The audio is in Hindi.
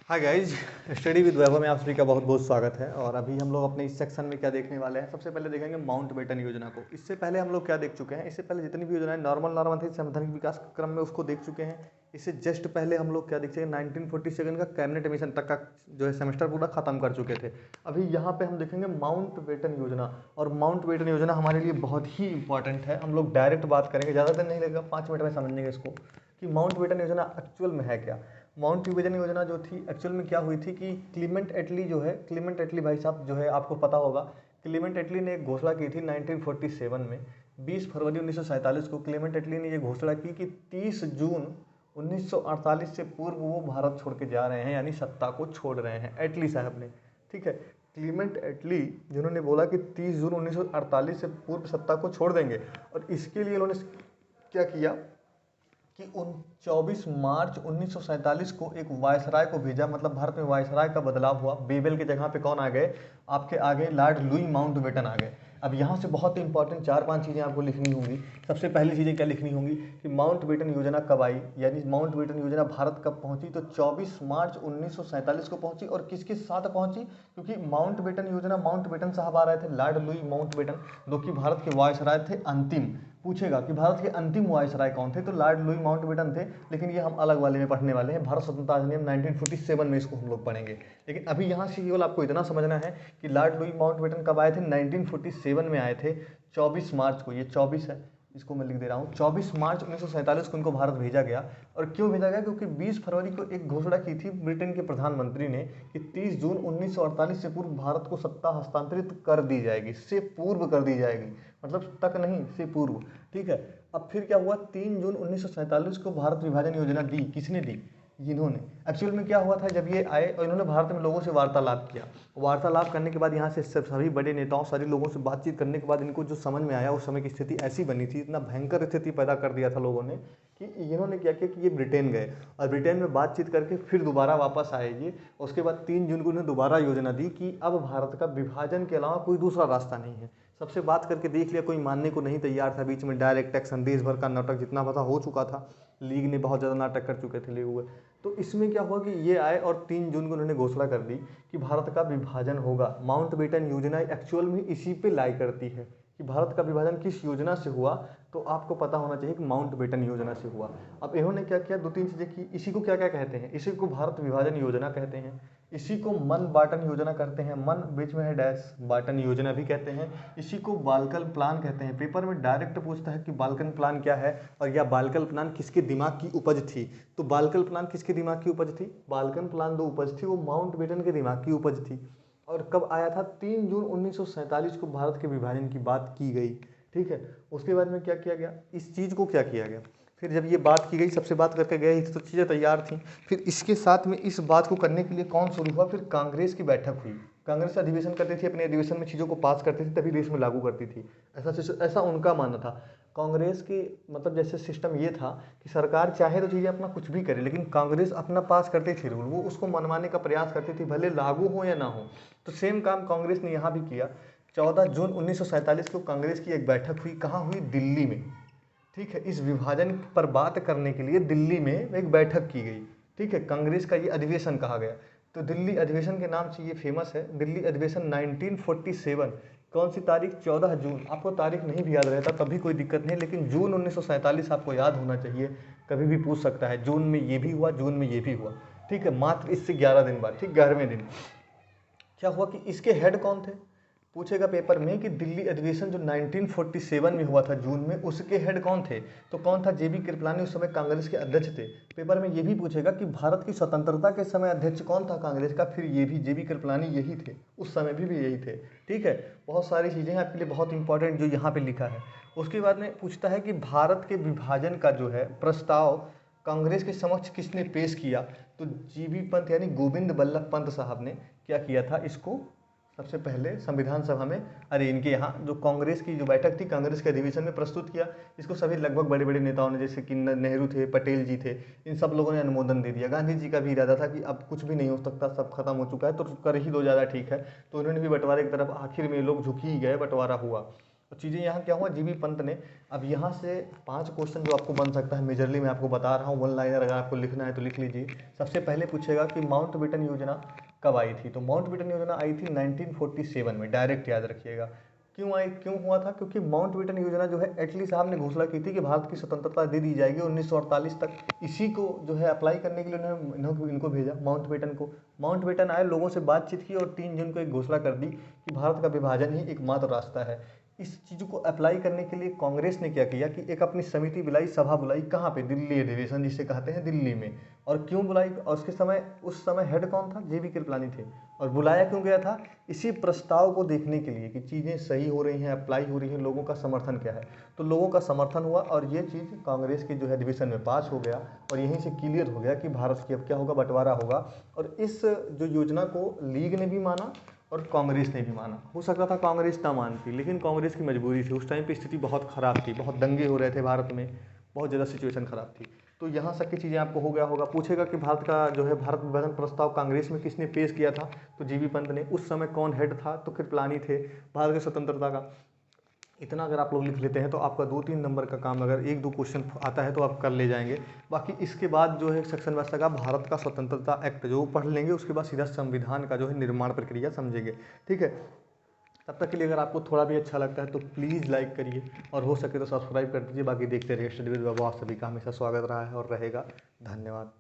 हाय गाइज, स्टडी विद वैभव में आप सभी का बहुत बहुत स्वागत है। और अभी हम लोग अपने इस सेक्शन में क्या देखने वाले हैं, सबसे पहले देखेंगे माउंटबेटन योजना को। इससे पहले हम लोग क्या देख चुके हैं, इससे पहले जितनी भी योजनाएं नॉर्मल थी संवैधानिक विकास क्रम में उसको देख चुके हैं। इससे जस्ट पहले हम लोग क्या देख चुके हैं, 1947 का कैबिनेट मिशन तक का जो है सेमेस्टर पूरा खत्म कर चुके थे। अभी यहाँ पे हम देखेंगे माउंटबेटन योजना। और माउंटबेटन योजना हमारे लिए बहुत ही इंपॉर्टेंट है। हम लोग डायरेक्ट बात करेंगे, ज़्यादा देर नहीं लगेगा, 5 मिनट में समझेंगे इसको कि माउंटबेटन योजना एक्चुअल में है क्या। माउंटबेटन योजना जो थी एक्चुअल में क्या हुई थी कि क्लीमेंट एटली जो है, क्लीमेंट एटली भाई साहब जो है आपको पता होगा, क्लीमेंट एटली ने एक घोषणा की थी 1947 में। 20 फरवरी 1947 को क्लीमेंट एटली ने ये घोषणा की कि 30 जून 1948 से पूर्व वो भारत छोड़ के जा रहे हैं, यानी सत्ता को छोड़ रहे हैं, एटली साहब ने। ठीक है, क्लीमेंट एटली जिन्होंने बोला कि 30 जून 1948 से पूर्व सत्ता को छोड़ देंगे। और इसके लिए उन्होंने क्या किया कि उन 24 मार्च 1947 को एक वायसराय को भेजा। मतलब भारत में वायसराय का बदलाव हुआ। बेबल की जगह पे कौन आ गए, आपके आगे लॉर्ड लुई माउंटबेटन आ गए। अब यहाँ से बहुत इंपॉर्टेंट 4-5 चीज़ें आपको लिखनी होंगी। सबसे पहली चीज़ें क्या लिखनी होंगी कि माउंटबेटन योजना कब आई, यानी माउंटबेटन योजना भारत कब पहुंची। तो 24 मार्च 1947 को पहुंची। और किसके साथ पहुंची, क्योंकि माउंटबेटन योजना, माउंटबेटन साहब आ रहे थे, लॉर्ड लुई माउंटबेटन, जो कि भारत के वायसराय थे अंतिम। पूछेगा कि भारत के अंतिम वायसराय कौन थे, तो लॉर्ड लुई माउंटबेटन थे। लेकिन ये हम अलग वाले में पढ़ने वाले हैं, भारत स्वतंत्रता अधिनियम 1947 में इसको हम लोग पढ़ेंगे। लेकिन अभी यहाँ से केवल आपको इतना समझना है कि लॉर्ड लुई माउंटबेटन कब आए थे, 1947 में आए थे, 24 मार्च को। ये 24 है, इसको मैं लिख दे रहा हूँ, 24 मार्च 1947 को इनको भारत भेजा गया। और क्यों भेजा गया, क्योंकि 20 फरवरी को एक घोषणा की थी ब्रिटेन के प्रधानमंत्री ने कि 30 जून 1948 से पूर्व भारत को सत्ता हस्तांतरित कर दी जाएगी, से पूर्व कर दी जाएगी, मतलब तक नहीं, से पूर्व। ठीक है, अब फिर क्या हुआ, 3 जून 1947 को भारत विभाजन योजना दी। किसने दी, इन्होंने। एक्चुअल में क्या हुआ था, जब ये आए और इन्होंने भारत में लोगों से वार्तालाप किया। वार्तालाप करने के बाद यहाँ से सभी बड़े नेताओं, सारे लोगों से बातचीत करने के बाद इनको जो समझ में आया, उस समय की स्थिति ऐसी बनी थी, इतना भयंकर स्थिति पैदा कर दिया था लोगों ने, कि इन्होंने क्या किया कि ये ब्रिटेन गए और ब्रिटेन में बातचीत करके फिर दोबारा वापस आए ये। उसके बाद 3 जून को उन्होंने दोबारा योजना दी कि अब भारत का विभाजन के अलावा कोई दूसरा रास्ता नहीं है। सबसे बात करके देख लिया, कोई मानने को नहीं तैयार था। बीच में डायरेक्ट एक्शन, देश भर का नाटक जितना पता हो चुका था, लीग ने बहुत ज़्यादा नाटक कर चुके थे लिए हुए। तो इसमें क्या हुआ कि ये आए और 3 जून को उन्होंने घोषणा कर दी कि भारत का विभाजन होगा। माउंटबेटन योजना एक्चुअल में इसी पे लाई करती है कि भारत का विभाजन किस योजना से हुआ, तो आपको पता होना चाहिए कि माउंटबेटन योजना से हुआ। अब इन्होंने क्या किया, 2-3 चीज़ें की। इसी को क्या क्या कहते हैं, इसी को भारत विभाजन योजना कहते हैं, इसी को मन बाटन योजना करते हैं, मन बीच में है डैश, बाटन योजना भी कहते हैं, इसी को बाल्कन प्लान कहते हैं। पेपर में डायरेक्ट पूछता है कि बाल्कन प्लान क्या है, और या बाल्कन प्लान किसके दिमाग की उपज थी। तो बाल्कन प्लान किसके दिमाग की उपज थी, बाल्कन प्लान जो उपज थी वो माउंटबेटन के दिमाग की उपज थी। और कब आया था, 3 जून 1947 को भारत के विभाजन की बात की गई। ठीक है, उसके बाद में क्या किया गया, इस चीज़ को क्या किया गया, फिर जब ये बात की गई, सबसे बात करके गए तो चीज़ें तैयार थी। फिर इसके साथ में इस बात को करने के लिए कौन शुरू हुआ, फिर कांग्रेस की बैठक हुई। कांग्रेस अधिवेशन करती थी, अपने अधिवेशन में चीज़ों को पास करती थी, तभी देश में लागू करती थी। ऐसा उनका मानना था। कांग्रेस की मतलब जैसे सिस्टम ये था कि सरकार चाहे तो चीज़ें अपना कुछ भी करे, लेकिन कांग्रेस अपना पास करती थी रूल, वो उसको मनवाने का प्रयास करती थी, भले लागू हो या ना हो। तो सेम काम कांग्रेस ने यहाँ भी किया। 14 जून 1947 को कांग्रेस की एक बैठक हुई, कहाँ हुई, दिल्ली में। ठीक है, इस विभाजन पर बात करने के लिए दिल्ली में एक बैठक की गई। ठीक है, कांग्रेस का ये अधिवेशन कहा गया। तो दिल्ली अधिवेशन के नाम से ये फेमस है, दिल्ली अधिवेशन 1947। कौन सी तारीख, 14 जून। आपको तारीख नहीं भी याद रहता तभी कोई दिक्कत नहीं, लेकिन जून 1947 आपको याद होना चाहिए, कभी भी पूछ सकता है, जून में ये भी हुआ, जून में ये भी हुआ। ठीक है, मात्र इससे 11 दिन बाद, ठीक 11वें दिन क्या हुआ कि इसके हेड कौन थे, पूछेगा पेपर में कि दिल्ली अधिवेशन जो 1947 में हुआ था जून में, उसके हेड कौन थे। तो कौन था, जेबी कृपलानी, उस समय कांग्रेस के अध्यक्ष थे। पेपर में ये भी पूछेगा कि भारत की स्वतंत्रता के समय अध्यक्ष कौन था कांग्रेस का, फिर ये भी जेबी कृपलानी यही थे, उस समय भी यही थे। ठीक है, बहुत सारी चीज़ें आपके लिए बहुत इंपॉर्टेंट जो यहाँ पर लिखा है। उसके बाद में पूछता है कि भारत के विभाजन का जो है प्रस्ताव कांग्रेस के समक्ष किसने पेश किया। तो जीबी पंत यानी गोविंद बल्लभ पंत साहब ने क्या किया था, इसको सबसे पहले संविधान सभा में, अरे इनके यहाँ जो कांग्रेस की जो बैठक थी, कांग्रेस के अधिवेशन में प्रस्तुत किया। इसको सभी लगभग बड़े बड़े नेताओं ने, जैसे कि नेहरू थे, पटेल जी थे, इन सब लोगों ने अनुमोदन दे दिया। गांधी जी का भी इरादा था कि अब कुछ भी नहीं हो सकता, सब खत्म हो चुका है, तो कर ही दो, ज़्यादा ठीक है। तो उन्होंने भी बंटवारे की तरफ आखिर में लोग झुक ही गए, बंटवारा हुआ। और चीज़ें यहाँ क्या हुआ, जीबी पंत ने, अब यहाँ से 5 क्वेश्चन जो आपको बन सकता है मेजरली मैं आपको बता रहा हूँ, वन लाइनर अगर आपको लिखना है तो लिख लीजिए। सबसे पहले पूछेगा कि माउंटबेटन योजना कब आई थी, तो माउंटबेटन योजना आई थी 1947 में, डायरेक्ट याद रखिएगा। क्यों हुआ था, क्योंकि माउंटबेटन योजना जो है एटली साहब ने घोषणा की थी कि भारत की स्वतंत्रता दे दी जाएगी 1948 तक। इसी को जो है अप्लाई करने के लिए उन्होंने इनको भेजा माउंटबेटन को। माउंटबेटन आए, लोगों से बातचीत की और 3 जून को एक घोषणा कर दी कि भारत का विभाजन ही एकमात्र रास्ता है। इस चीज़ को अप्लाई करने के लिए कांग्रेस ने क्या किया कि एक अपनी समिति बुलाई, सभा बुलाई, कहाँ पे, दिल्ली अधिवेशन जिसे कहते हैं, दिल्ली में। और क्यों बुलाई, और उसके समय उस समय हेड कौन था, जेबी कृपलानी थे। और बुलाया क्यों गया था, इसी प्रस्ताव को देखने के लिए कि चीज़ें सही हो रही हैं, अप्लाई हो रही हैं, लोगों का समर्थन क्या है। तो लोगों का समर्थन हुआ और ये चीज़ कांग्रेस के जो है अधिवेशन में पास हो गया और यहीं से क्लियर हो गया कि भारत की अब क्या होगा, बंटवारा होगा। और इस जो योजना को लीग ने भी माना और कांग्रेस ने भी माना। हो सकता था कांग्रेस ना मानती, लेकिन कांग्रेस की मजबूरी थी, उस टाइम पे स्थिति बहुत ख़राब थी, बहुत दंगे हो रहे थे भारत में, बहुत ज़्यादा सिचुएशन ख़राब थी। तो यहाँ तक की चीज़ें आपको हो गया होगा। पूछेगा कि भारत का जो है भारत विभाजन प्रस्ताव कांग्रेस में किसने पेश किया था, तो जीबी पंत ने। उस समय कौन हेड था, तो कृपलानी थे भारत की स्वतंत्रता का। इतना अगर आप लोग लिख लेते हैं तो आपका 2-3 नंबर का काम, अगर 1-2 क्वेश्चन आता है तो आप कर ले जाएंगे। बाकी इसके बाद जो है सेक्शन वाइज का भारत का स्वतंत्रता एक्ट जो पढ़ लेंगे, उसके बाद सीधा संविधान का जो है निर्माण प्रक्रिया समझेंगे, ठीक है। तब तक के लिए अगर आपको थोड़ा भी अच्छा लगता है तो प्लीज़ लाइक करिए और हो सके तो सब्सक्राइब कर दीजिए। बाकी देखते रहिए स्टडी विद बाबा, आप सभी का हमेशा स्वागत रहा है और रहेगा। धन्यवाद।